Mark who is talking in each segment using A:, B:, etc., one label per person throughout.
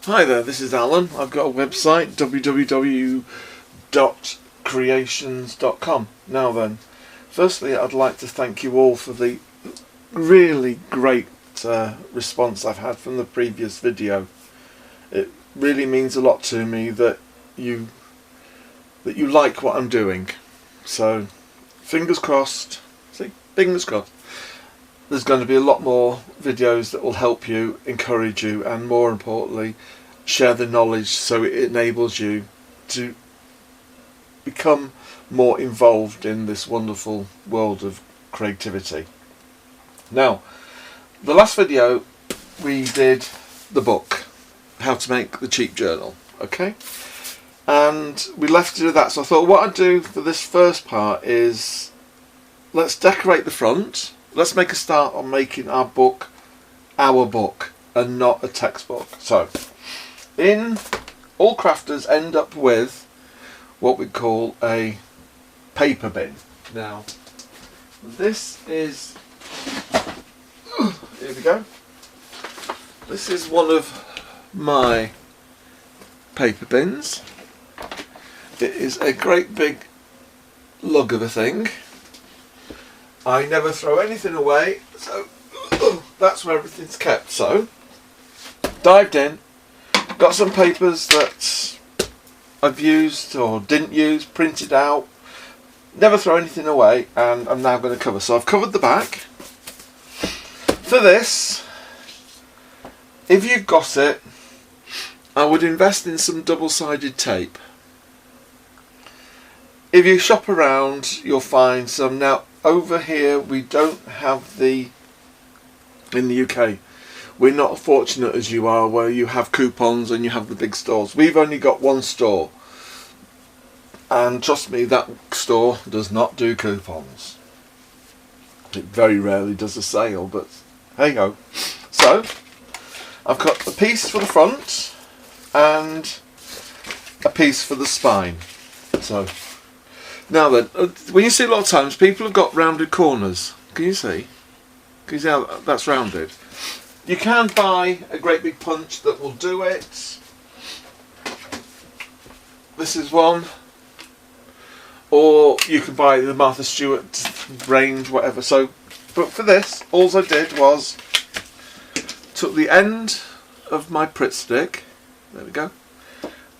A: Hi there, this is Alan. I've got a website, www.creations.com. Now then, firstly I'd like to thank you all for the really great response I've had from the previous video. It really means a lot to me that you like what I'm doing. So, fingers crossed. See, fingers crossed. There's going to be a lot more videos that will help you, encourage you, and more importantly, share the knowledge so it enables you to become more involved in this wonderful world of creativity. Now, the last video we did the book, How to Make the Cheap Journal, okay? And we left it at that, so I thought what I'd do for this first part is let's decorate the front. Let's make a start on making our book and not a textbook. So, all crafters end up with what we call a paper bin. Now, this is, here we go. This is one of my paper bins. It is a great big lug of a thing. I never throw anything away, so that's where everything's kept. So, dived in, got some papers that I've used or didn't use, printed out, never throw anything away, and I'm now going to cover. So I've covered the back. For this, if you've got it, I would invest in some double-sided tape. If you shop around, you'll find some. Now, over here we don't have in the UK, we're not fortunate as you are where you have coupons and you have the big stores. We've only got one store, and trust me, that store does not do coupons. It very rarely does a sale, but hey ho. So I've got a piece for the front and a piece for the spine. So now then, when you see a lot of times people have got rounded corners. Can you see? Can you see how that's rounded? You can buy a great big punch that will do it. This is one. Or you can buy the Martha Stewart range, whatever. So, but for this, all I did was took the end of my Pritt stick. There we go.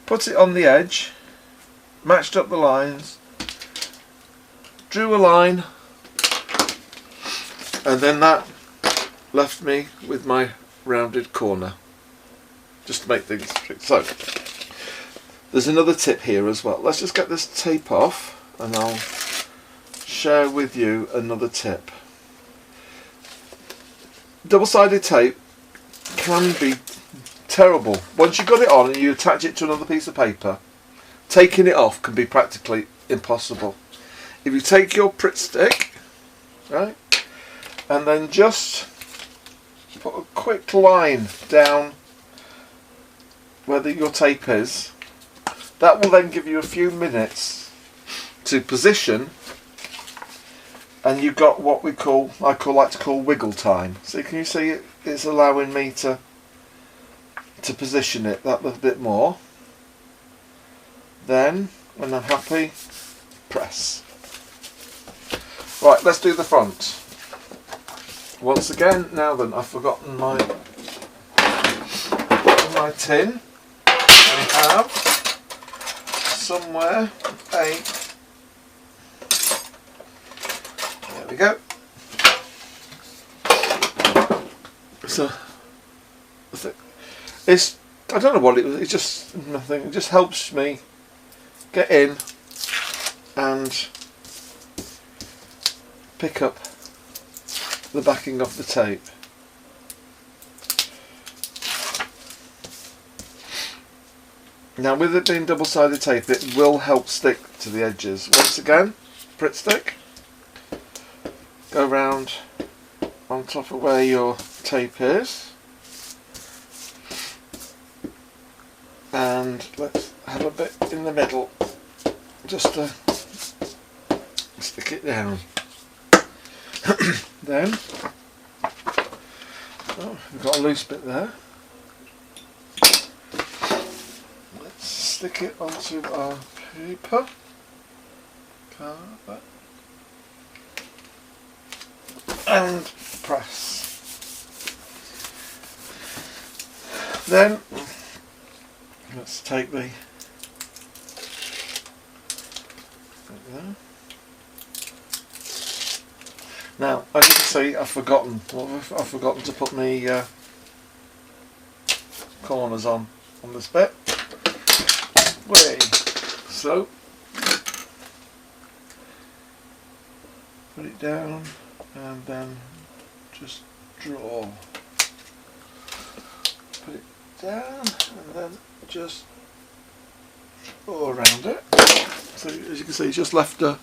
A: Put it on the edge. Matched up the lines. Drew a line, and then that left me with my rounded corner, just to make things strict. So there's another tip here as well. Let's just get this tape off and I'll share with you another tip. Double-sided tape can be terrible. Once you've got it on and you attach it to another piece of paper, taking it off can be practically impossible. If you take your Pritt stick, right, and then just put a quick line down where your tape is, that will then give you a few minutes to position, and you've got what I like to call wiggle time. So can you see it's allowing me to position it that little bit more. Then, when I'm happy, press. Right, let's do the front. Once again, now then, I've forgotten my tin. I have somewhere there we go. So, I don't know what it was, it's just nothing, it just helps me get in and pick up the backing of the tape. Now, with it being double-sided tape, it will help stick to the edges. Once again, Pritt stick, go round on top of where your tape is, and let's have a bit in the middle just to stick it down. Then, we've got a loose bit there. stick it onto our paper. Carpet. And press. Then let's take the now, as you can see, I've forgotten to put my corners on this bit. So put it down and then just draw. Put it down and then just draw around it. So as you can see, it's just left a,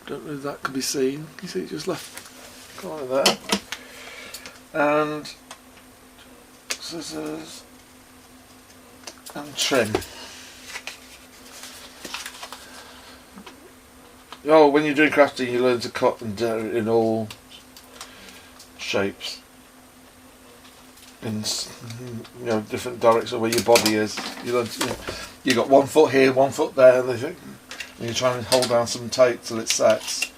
A: don't know if that can be seen, you see it just left a corner there, and scissors and trim. Oh, when you're doing crafting, you learn to cut and in all shapes, in different directions where your body is. You learn to, you got 1 foot here, 1 foot there, and you're trying to hold down some tape till it sets.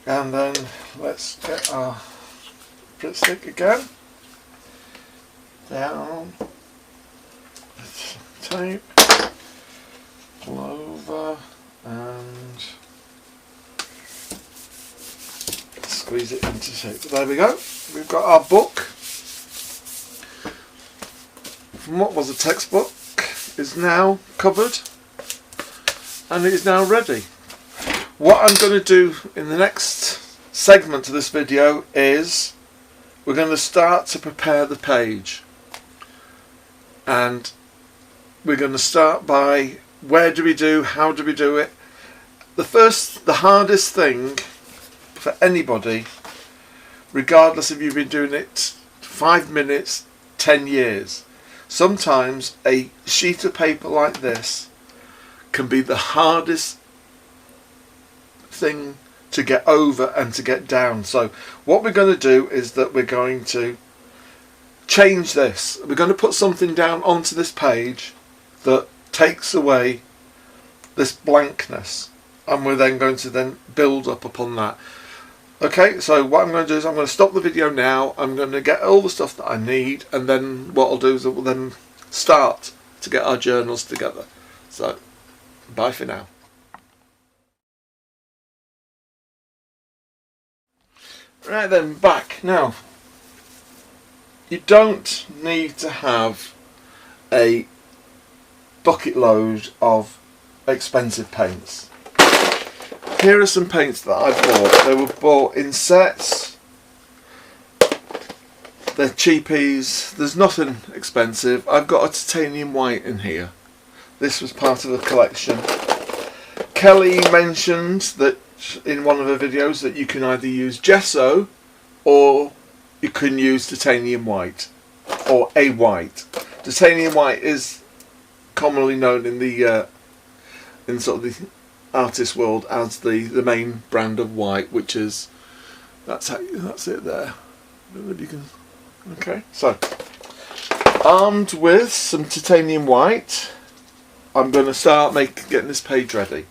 A: And then let's get our Pritt stick again down, tape, pull over and squeeze it into shape. There we go. We've got our book from what was a textbook is now covered and it is now ready. What I'm going to do in the next segment of this video is we're going to start to prepare the page, and we're going to start by where do we do, how do we do it. The hardest thing for anybody, regardless if you've been doing it 5 minutes, 10 years, sometimes a sheet of paper like this can be the hardest thing to get over and to get down. So what we're going to do is that we're going to change this. We're going to put something down onto this page that takes away this blankness, and we're then going to build up upon that. Okay, so what I'm going to do is I'm going to stop the video now. I'm going to get all the stuff that I need, and then what I'll do is we'll then start to get our journals together. So bye for now. Right then, back. Now, you don't need to have a bucket load of expensive paints. Here are some paints that I bought. They were bought in sets. They're cheapies. There's nothing expensive. I've got a titanium white in here. This was part of the collection. Kelly mentioned that in one of her videos that you can either use gesso or you can use titanium white, or a white. Titanium white is commonly known in the in sort of the artist world as the main brand of white, which is that's it there. I don't know if you can. Okay, so armed with some titanium white, I'm going to start getting this page ready.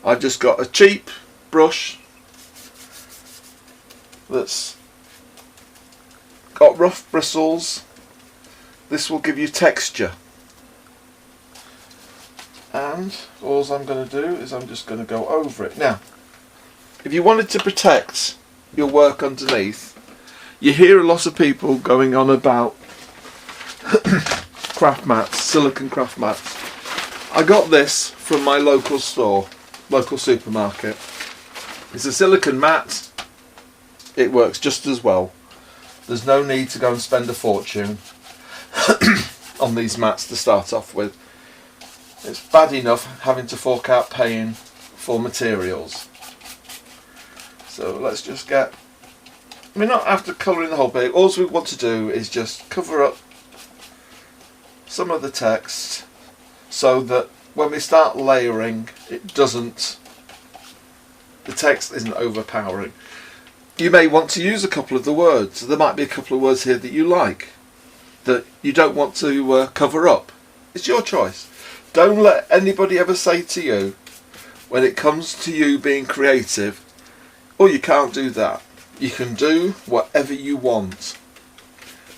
A: I've just got a cheap brush that's got rough bristles. This will give you texture, and all I'm going to do is I'm just going to go over it. Now, if you wanted to protect your work underneath, you hear a lot of people going on about craft mats, silicone craft mats. I got this from my local store, local supermarket. It's a silicone mat. It works just as well. There's no need to go and spend a fortune on these mats to start off with. It's bad enough having to fork out paying for materials. So let's just get, we're not after colouring the whole page. All we want to do is just cover up some of the text so that when we start layering, it doesn't, the text isn't overpowering. You may want to use a couple of the words. There might be a couple of words here that you like. that you don't want to cover up. It's your choice. Don't let anybody ever say to you, when it comes to you being creative, oh, you can't do that. You can do whatever you want.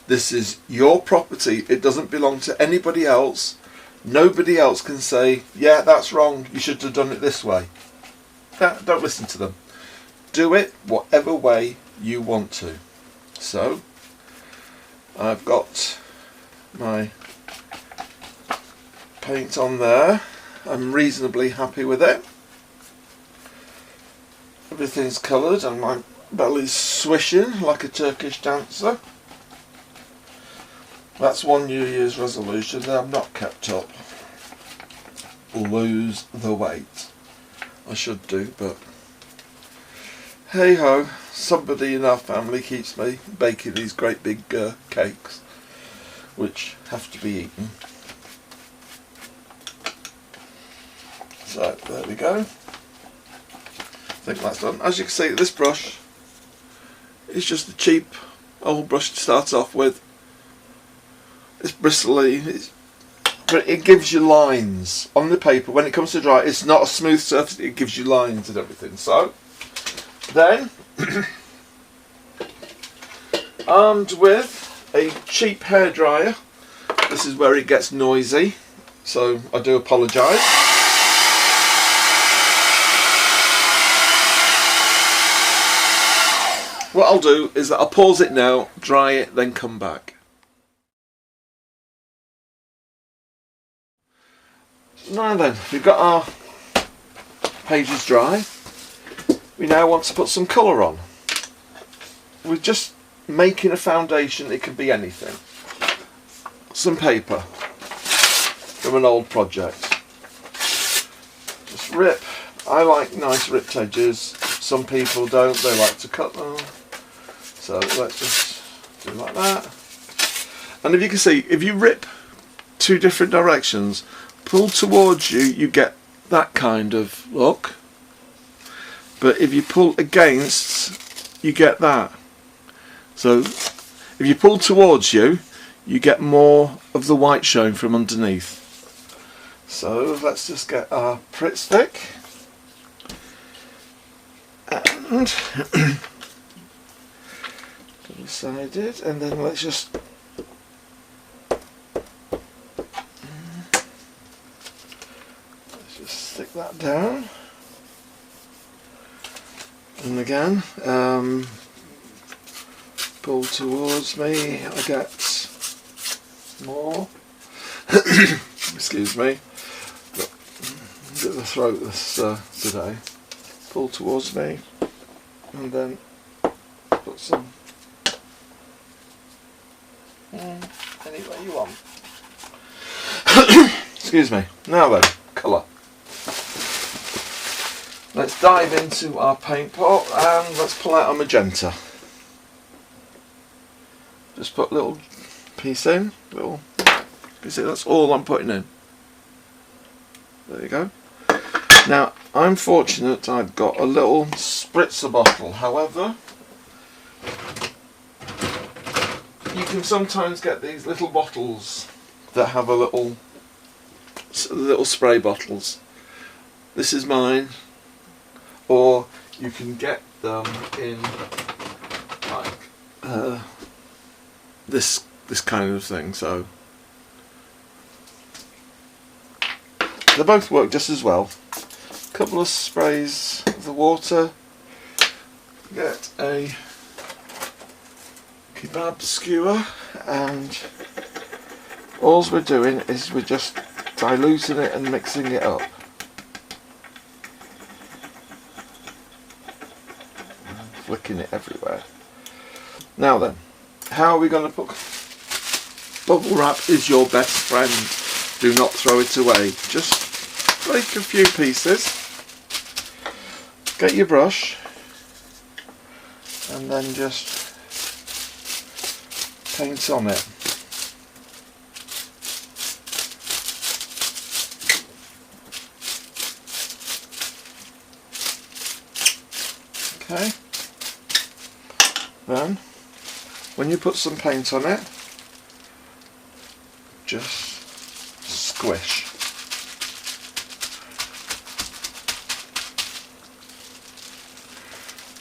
A: This is your property. It doesn't belong to anybody else. Nobody else can say, yeah, that's wrong, you should have done it this way. Don't listen to them. Do it whatever way you want to. So, I've got my paint on there. I'm reasonably happy with it. Everything's coloured and my belly's swishing like a Turkish dancer. That's one New Year's resolution that I've not kept up. Lose the weight. I should do, but hey ho, somebody in our family keeps me baking these great big cakes, which have to be eaten. So there we go. I think that's done. As you can see, this brush is just a cheap old brush to start off with. It's bristly, but it gives you lines on the paper. When it comes to dry, it's not a smooth surface, it gives you lines and everything. So then, armed with a cheap hairdryer, this is where it gets noisy, so I do apologise. What I'll do is that I'll pause it now, dry it, then come back. Now then, we've got our pages dry. We now want to put some colour on. We're just making a foundation, it could be anything. Some paper from an old project. Just rip. I like nice ripped edges. Some people don't, they like to cut them. So let's just do like that. And if you can see, if you rip two different directions, pull towards you, you get that kind of look. But if you pull against, you get that. So if you pull towards you, you get more of the white showing from underneath. So let's just get our Pritt stick. And double-sided, and then let's just stick that down. And again, pull towards me. I get more. Excuse me. Got a bit of a throat this today. Pull towards me, and then put some any way you want. Excuse me. Now then, colour. Let's dive into our paint pot and let's pull out a magenta. Just put a little piece in. You see, that's all I'm putting in. There you go. Now, I'm fortunate I've got a little spritzer bottle. However, you can sometimes get these little bottles that have a little spray bottles. This is mine. Or you can get them in like this kind of thing. So they both work just as well. A couple of sprays of the water. Get a kebab skewer, and all we're doing is we're just diluting it and mixing it up. Flicking it everywhere. Now then, how are we going to put... Bubble wrap is your best friend. Do not throw it away. Just break a few pieces. Get your brush. And then just paint on it. Okay. Then, when you put some paint on it, just squish.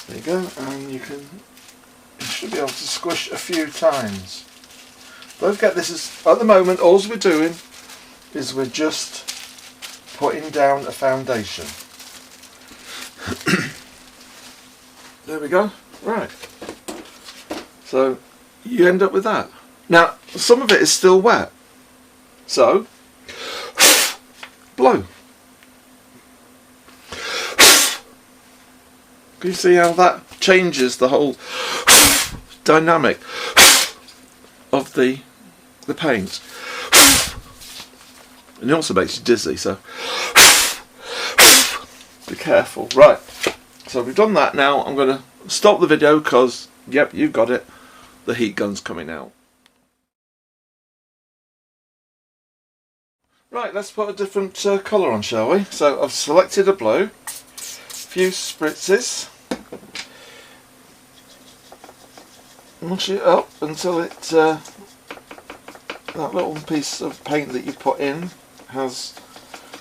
A: There you go, and you should be able to squish a few times. Don't forget, this is, at the moment, all we're doing is we're just putting down a foundation. There we go. Right. So you end up with that. Now, some of it is still wet. So, blow. Can you see how that changes the whole dynamic of the paint? And it also makes you dizzy, so be careful. Right, so we've done that. Now I'm going to stop the video because, yep, you've got it, the heat gun's coming out. Right, let's put a different colour on, shall we? So I've selected a blue, few spritzes, mush it up until it that little piece of paint that you put in has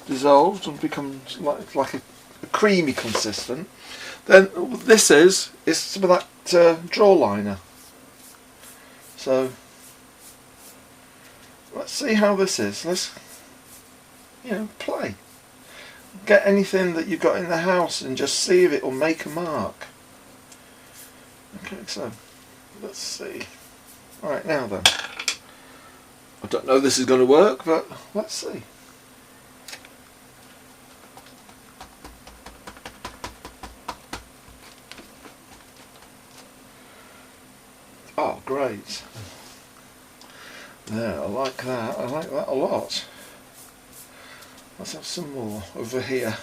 A: dissolved and becomes like a creamy consistent. Then this is some of that draw liner. So let's see how this is. Let's, you know, play. Get anything that you've got in the house and just see if it will make a mark. Okay, so let's see. Alright, now then. I don't know if this is going to work, but let's see. Oh, great. There, I like that. I like that a lot. Let's have some more over here.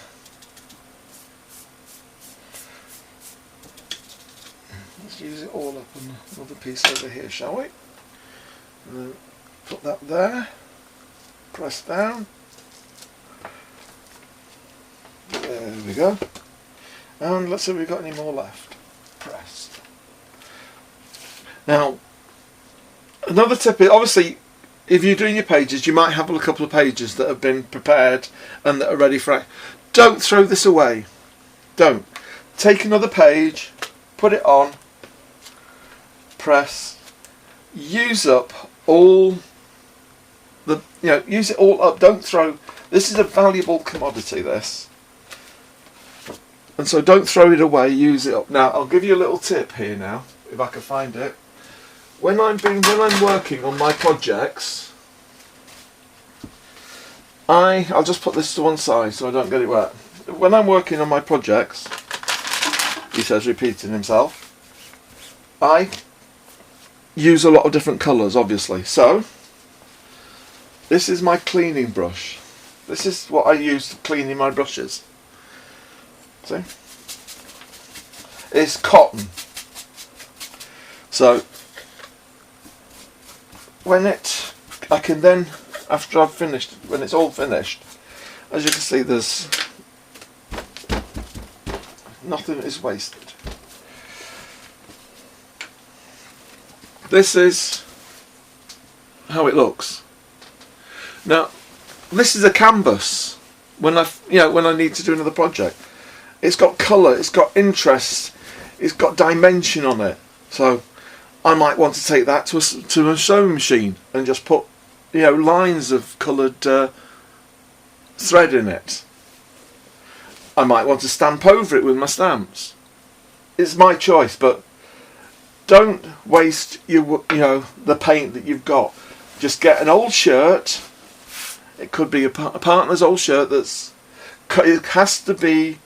A: Let's use it all up on another piece over here, shall we? And then put that there. Press down. There we go. And let's see if we've got any more left. Pressed. Now, another tip is, obviously, if you're doing your pages, you might have a couple of pages that have been prepared and that are ready for it. Don't throw this away. Don't. Take another page, put it on, press, use up all the, use it all up. Don't throw, this is a valuable commodity, this. And so don't throw it away, use it up. Now, I'll give you a little tip here now, if I can find it. When I'm working on my projects, I'll just put this to one side so I don't get it wet. When I'm working on my projects, he says, repeating himself, I use a lot of different colours, obviously. So, this is my cleaning brush. This is what I use for cleaning my brushes. See? It's cotton. So, I can then, after I've finished, when it's all finished, as you can see, there's nothing is wasted. This is how it looks. Now, this is a canvas. When I need to do another project, it's got colour, it's got interest, it's got dimension on it. So I might want to take that to a sewing machine and just put, lines of coloured thread in it. I might want to stamp over it with my stamps. It's my choice, but don't waste the paint that you've got. Just get an old shirt. It could be a partner's old shirt it has to be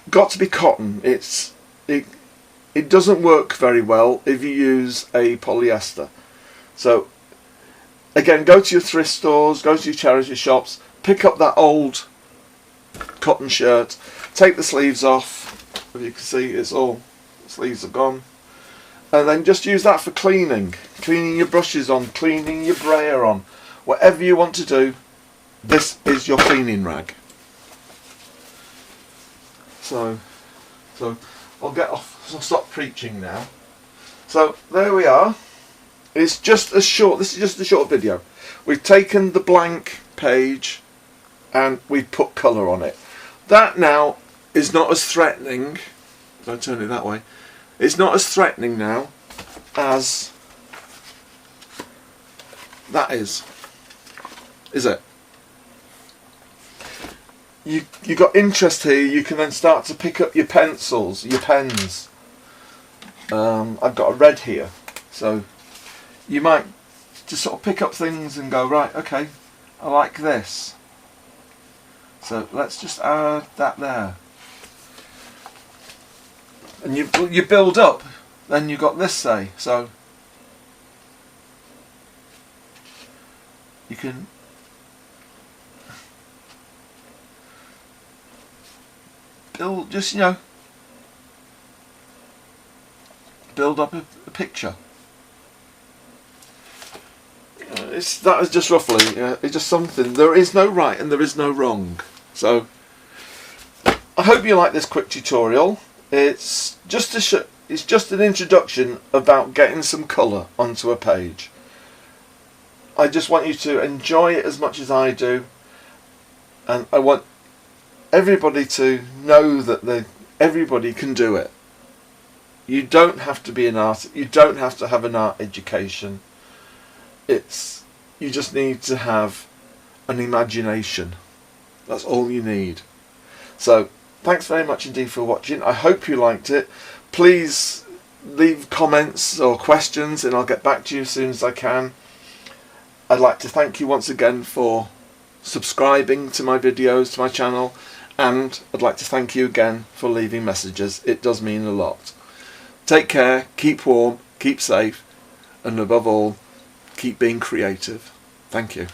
A: got to be cotton. It doesn't work very well if you use a polyester. So again, go to your thrift stores, go to your charity shops, pick up that old cotton shirt, take the sleeves off. As you can see, it's all, the sleeves are gone. And then just use that for cleaning your brushes on, cleaning your brayer on, whatever you want to do. This is your cleaning rag. So I'll get off. I'll stop preaching now. So there we are. It's just a short, this is just a short video. We've taken the blank page and we've put colour on it. That now is not as threatening, if I turn it that way, it's not as threatening now as that is it? You got interest here, you can then start to pick up your pencils, your pens. I've got a red here, so you might just sort of pick up things and go, right, okay, I like this. So let's just add that there. And you build up, then you got this say, so you can build, just, you know, build up a picture. That is just roughly, it's just something. There is no right and there is no wrong. So I hope you like this quick tutorial. It's just it's just an introduction about getting some colour onto a page. I just want you to enjoy it as much as I do, and I want everybody to know that everybody can do it. You don't have to be an artist. You don't have to have an art education. You just need to have an imagination. That's all you need. So thanks very much indeed for watching. I hope you liked it. Please leave comments or questions and I'll get back to you as soon as I can. I'd like to thank you once again for subscribing to my videos, to my channel, and I'd like to thank you again for leaving messages. It does mean a lot. Take care, keep warm, keep safe, and above all, keep being creative. Thank you.